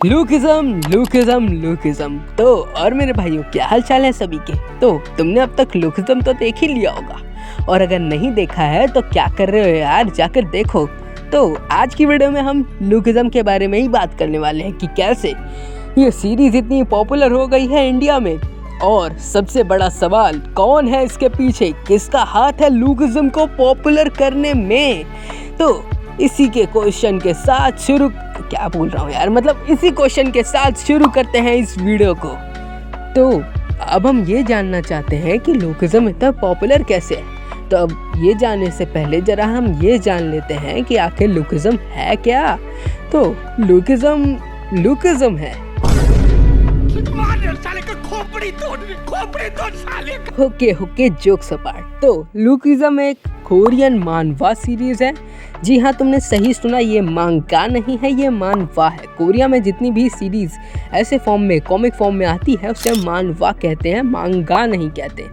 Lookism. तो और मेरे भाइयों, क्या हाल चाल है सभी के। तो तुमने अब तक लुकिज्म तो देख ही लिया होगा, और अगर नहीं देखा है तो क्या कर रहे हो यार, जाकर देखो। तो आज की वीडियो में हम लुकिज्म के बारे में ही बात करने वाले हैं कि कैसे ये सीरीज इतनी पॉपुलर हो गई है इंडिया में, और सबसे बड़ा सवाल, कौन है इसके पीछे, किसका हाथ है लुकिज्म को पॉपुलर करने में। तो इसी के क्वेश्चन के साथ इसी क्वेश्चन के साथ शुरू करते हैं इस वीडियो को। तो अब हम ये जानना चाहते हैं कि लुकिज्म इतना पॉपुलर कैसे है। तो अब ये जानने से पहले जरा हम ये जान लेते हैं कि आखिर लुकिज्म है क्या। तो लुकिज्म है ओके जोक्स अपार्ट। तो लुकिज्म एक कोरियन मानवा सीरीज है। जी हाँ, तुमने सही सुना, ये मांगा नहीं है, ये मानवा है। कोरिया में जितनी भी सीरीज ऐसे फॉर्म में, कॉमिक फॉर्म में आती है, उसे मानवा कहते हैं, मांगा नहीं कहते।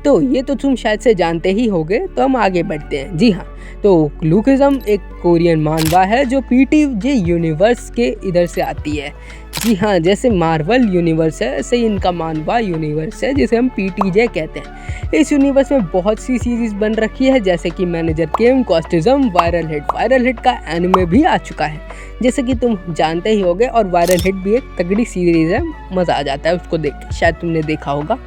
तो ये तो तुम शायद से जानते ही होगे। तो हम आगे बढ़ते हैं। जी हाँ, तो लुकिज्म एक कोरियन मानवा है जो पीटीजे यूनिवर्स के इधर से आती है। जी हाँ, जैसे मार्वल यूनिवर्स है, ऐसे ही इनका मानवा यूनिवर्स है, जिसे हम पीटीजे कहते हैं। इस यूनिवर्स में बहुत सी सीरीज बन रखी है, जैसे कि मैनेजर किम, कॉस्टिज्म, वायरल हिट का एनिमे भी आ चुका है, जैसे कि तुम जानते ही होगे। और वायरल हिट भी एक तगड़ी सीरीज है, मज़ा आ जाता है उसको देख के, शायद तुमने देखा होगा।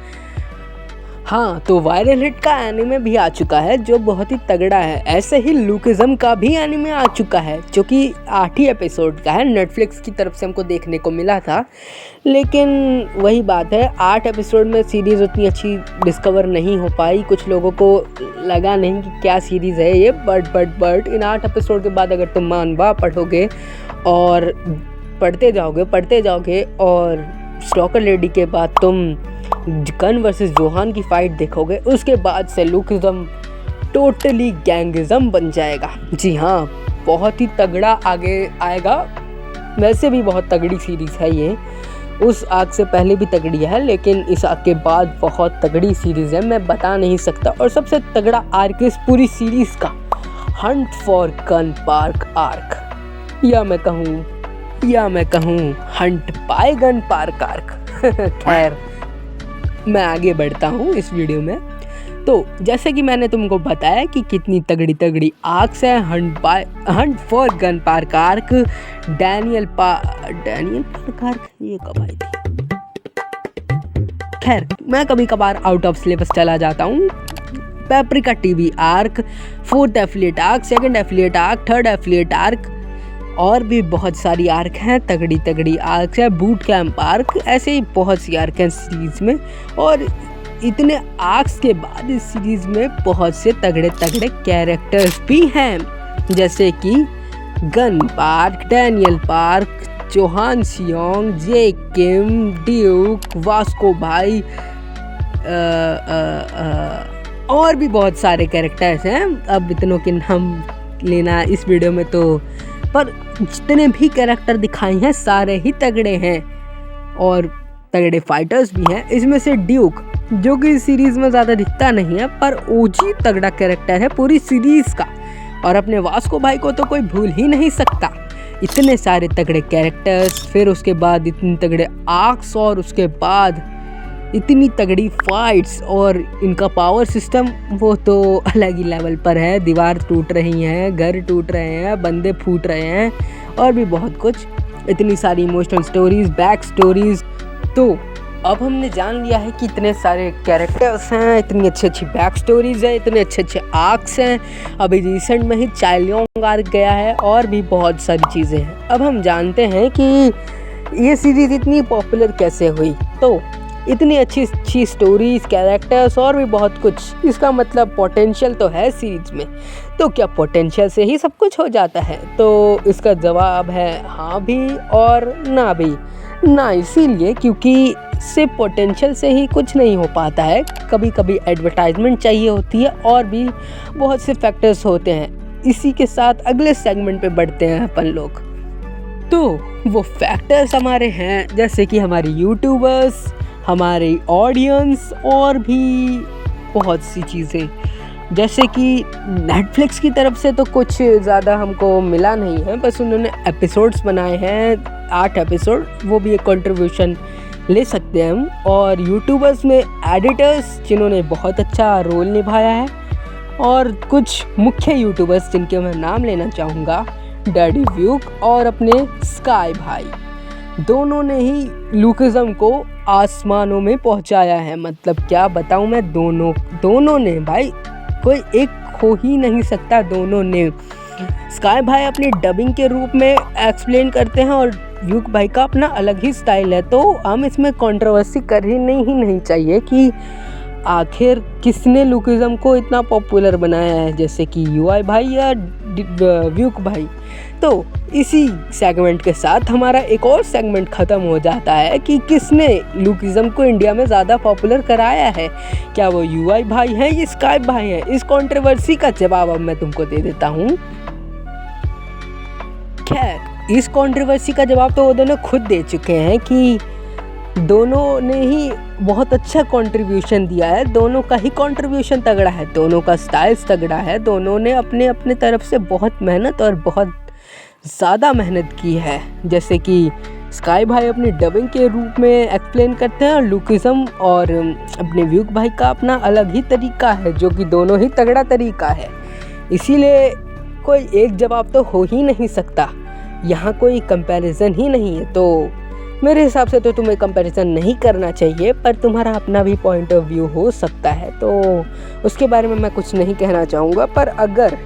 हाँ, तो वायरल हिट का एनिमे भी आ चुका है जो बहुत ही तगड़ा है। ऐसे ही लुकिज्म का भी एनिमे आ चुका है, जो कि 8 ही एपिसोड का है। नेटफ्लिक्स की तरफ से हमको देखने को मिला था, लेकिन वही बात है, 8 एपिसोड में सीरीज़ उतनी अच्छी डिस्कवर नहीं हो पाई। कुछ लोगों को लगा नहीं कि क्या सीरीज़ है ये, बट इन 8 एपिसोड के बाद अगर तुम मानवा पढ़ोगे और पढ़ते जाओगे और स्टॉकर लेडी के बाद तुम गन वर्सेस जोहान की फाइट देखोगे, उसके बाद से लुकिज्म टोटली गैंगिज्म बन जाएगा। जी हाँ, बहुत ही तगड़ा आगे आएगा। वैसे भी बहुत तगड़ी सीरीज़ है ये, उस आग से पहले भी तगड़ी है, लेकिन इस आग के बाद बहुत तगड़ी सीरीज़ है, मैं बता नहीं सकता। और सबसे तगड़ा आर्क इस पूरी सीरीज़ का hunt for gun park arc, या मैं कहूँ hunt by gun park arc. खैर, मैं आगे बढ़ता हूँ इस वीडियो में। तो जैसे कि मैंने तुमको बताया कि कितनी तगड़ी आर्क्स है। Hunt for gun park arc, Daniel park arc, ये कब आई थी। खैर, मैं कभी कभार आउट ऑफ सिलेबस चला जाता हूँ। Paprika TV arc, 4th affiliate arc, 2nd affiliate arc, 3rd affiliate arc, और भी बहुत सारी आर्क हैं, तगड़ी आर्क है। बूट कैंप आर्क, ऐसे ही बहुत सी आर्क हैं सीरीज में। और इतने आर्क्स के बाद इस सीरीज में बहुत से तगड़े कैरेक्टर्स भी हैं, जैसे कि Gun Park, Daniel Park, Johan Seong, Jay Kim, Duke, Vasco भाई, और भी बहुत सारे कैरेक्टर्स हैं। अब इतनों के नाम लेना इस वीडियो में तो, पर जितने भी कैरेक्टर दिखाए हैं सारे ही तगड़े हैं, और तगड़े फाइटर्स भी हैं। इसमें से ड्यूक, जो कि सीरीज़ में ज़्यादा दिखता नहीं है, पर ओजी तगड़ा कैरेक्टर है पूरी सीरीज़ का। और अपने वास्को भाई को तो कोई भूल ही नहीं सकता। इतने सारे तगड़े कैरेक्टर्स, फिर उसके बाद इतने तगड़े आर्क्स, और उसके बाद इतनी तगड़ी फाइट्स, और इनका पावर सिस्टम वो तो अलग ही लेवल पर है। दीवार टूट रही हैं, घर टूट रहे हैं, बंदे फूट रहे हैं, और भी बहुत कुछ। इतनी सारी इमोशनल स्टोरीज, बैक स्टोरीज। तो अब हमने जान लिया है कि इतने सारे कैरेक्टर्स हैं, इतनी अच्छी बैक स्टोरीज है, इतने अच्छे आर्क्स हैं। अभी रिसेंट में ही चाइल्योंग आर्क गया है, और भी बहुत सारी चीज़ें हैं। अब हम जानते हैं कि ये सीरीज़ इतनी पॉपुलर कैसे हुई। तो इतनी अच्छी स्टोरीज, कैरेक्टर्स, और भी बहुत कुछ। इसका मतलब पोटेंशियल तो है सीरीज में। तो क्या पोटेंशियल से ही सब कुछ हो जाता है? तो इसका जवाब है हाँ भी और ना भी। ना इसीलिए क्योंकि सिर्फ पोटेंशियल से ही कुछ नहीं हो पाता है, कभी कभी एडवर्टाइजमेंट चाहिए होती है, और भी बहुत से फैक्टर्स होते हैं। इसी के साथ अगले सेगमेंट पे बढ़ते हैं अपन लोग। तो वो फैक्टर्स हमारे हैं, जैसे कि हमारे यूट्यूबर्स, हमारी ऑडियंस, और भी बहुत सी चीज़ें। जैसे कि नेटफ्लिक्स की तरफ से तो कुछ ज़्यादा हमको मिला नहीं है, बस उन्होंने एपिसोड्स बनाए हैं 8 एपिसोड, वो भी एक कंट्रीब्यूशन ले सकते हैं हम। और यूट्यूबर्स में एडिटर्स जिन्होंने बहुत अच्छा रोल निभाया है, और कुछ मुख्य यूट्यूबर्स जिनके मैं नाम लेना चाहूँगा, डैडी व्यूक और अपने स्काई भाई, दोनों ने ही लुकिज़म को आसमानों में पहुंचाया है। मतलब क्या बताऊं मैं, दोनों ने भाई, कोई एक खो ही नहीं सकता। दोनों ने, स्काई भाई अपनी डबिंग के रूप में एक्सप्लेन करते हैं और व्यूक भाई का अपना अलग ही स्टाइल है। तो हम इसमें कंट्रोवर्सी कर ही नहीं चाहिए कि आखिर किसने लुकिज़म को इतना पॉपुलर बनाया है, जैसे कि यूआई भाई या व्यूक भाई। तो इसी सेगमेंट के साथ हमारा एक और सेगमेंट ख़त्म हो जाता है कि किसने लुकिज़म को इंडिया में ज़्यादा पॉपुलर कराया है, क्या वो यूआई भाई हैं या स्काई भाई हैं। इस कंट्रोवर्सी का जवाब अब मैं तुमको दे देता हूँ। खैर, इस कंट्रोवर्सी का जवाब तो वो दोनों खुद दे चुके हैं कि दोनों ने ही बहुत अच्छा कंट्रीब्यूशन दिया है, दोनों का ही कंट्रीब्यूशन तगड़ा है, दोनों का स्टाइल्स तगड़ा है, दोनों ने अपने अपने तरफ से बहुत मेहनत और बहुत ज़्यादा मेहनत की है। जैसे कि स्काई भाई अपनी डबिंग के रूप में एक्सप्लेन करते हैं और लुकिज़म और अपने व्यूक भाई का अपना अलग ही तरीका है, जो कि दोनों ही तगड़ा तरीका है। इसीलिए कोई एक जवाब तो हो ही नहीं सकता, यहाँ कोई कंपैरिजन ही नहीं है। तो मेरे हिसाब से तो तुम्हें कंपैरिजन नहीं करना चाहिए, पर तुम्हारा अपना भी पॉइंट ऑफ व्यू हो सकता है, तो उसके बारे में मैं कुछ नहीं कहना चाहूँगा। पर अगर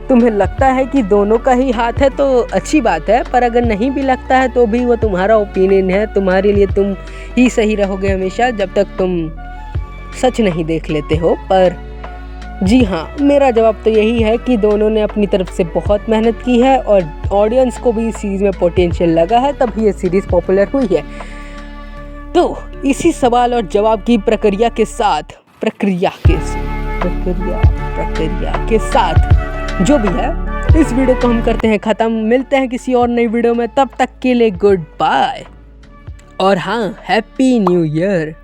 तुम्हें लगता है कि दोनों का ही हाथ है तो अच्छी बात है, पर अगर नहीं भी लगता है तो भी वो तुम्हारा ओपिनियन है, तुम्हारे लिए तुम ही सही रहोगे हमेशा, जब तक तुम सच नहीं देख लेते हो। पर जी हाँ, मेरा जवाब तो यही है कि दोनों ने अपनी तरफ से बहुत मेहनत की है और ऑडियंस को भी इस सीरीज़ में पोटेंशियल लगा है, तभी ये सीरीज़ पॉपुलर हुई है। तो इसी सवाल और जवाब की प्रक्रिया के साथ जो भी है, इस वीडियो को हम करते हैं ख़त्म। मिलते हैं किसी और नई वीडियो में, तब तक के लिए गुड बाय और हाँ, हैप्पी न्यू ईयर।